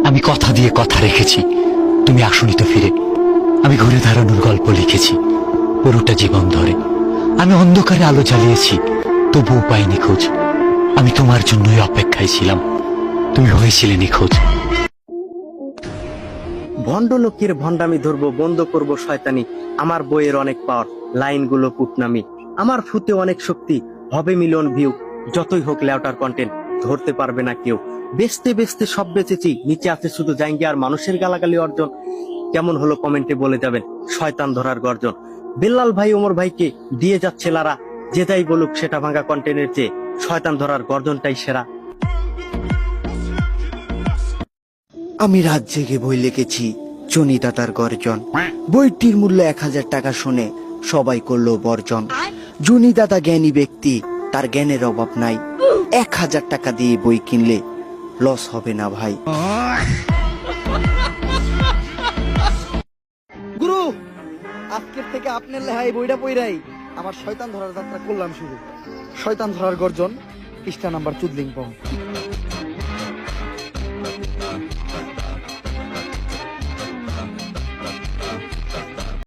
আমি কথা দিয়ে কথা রেখেছি, তুমি আসনি তো ফিরে। আমি ঘুরে দাঁড়ানোর গল্প লিখেছি পুরোটা জীবন ধরে। আমি অন্ধকারে আলো জ্বালিয়েছি, তবুও পাইনি খোঁজ। আমি তোমার জন্যই অপেক্ষায় ছিলাম, তুমি হয়েছিলে নিখোঁজ। ভণ্ড লোকের ভণ্ডামি ধরবো, বন্ধ করব শয়তানি। আমার বইয়ের অনেক পাওয়ার, লাইনগুলো কুটনামি। আমার ফুতে অনেক শক্তি, হবে মিলিয়ন ভিউ। যতই হোক লেউটার কন্টেন্ট, ধরতে পারবে না কেউ। বেচতে বেচতে সব বেচেছি, নিচে আছে শুধু জাঙ্গি আর মানুষের গালাগালি অর্জন। কেমন হলো কমেন্টে বলে যাবেন, শয়তান ধরার গর্জন। বেল্লাল ভাই ওমর ভাইকে দিয়ে যাচ্ছে লারা, যে যাই বলুক সেটা ভাঙা কন্টেন্টের চেয়ে শয়তান ধরার গর্জনটাই সেরা। আমি রাত জেগে বই লিখেছি জনিদাতার গর্জন। বইটির মূল্য 1000 টাকা শুনে সবাই করলো বর্জন। জনিদাতা জ্ঞানী ব্যক্তি, তার জ্ঞানের অভাব নাই। 1000 টাকা দিয়ে বই কিনলে লস হবে না ভাই। গুরু, আজকের থেকে আপনার লেহাই বইটা পইরাই আমার শয়তান ধরার যাত্রা করলাম শুরু। শয়তান ধরার গর্জন, পৃষ্ঠা নাম্বার 14।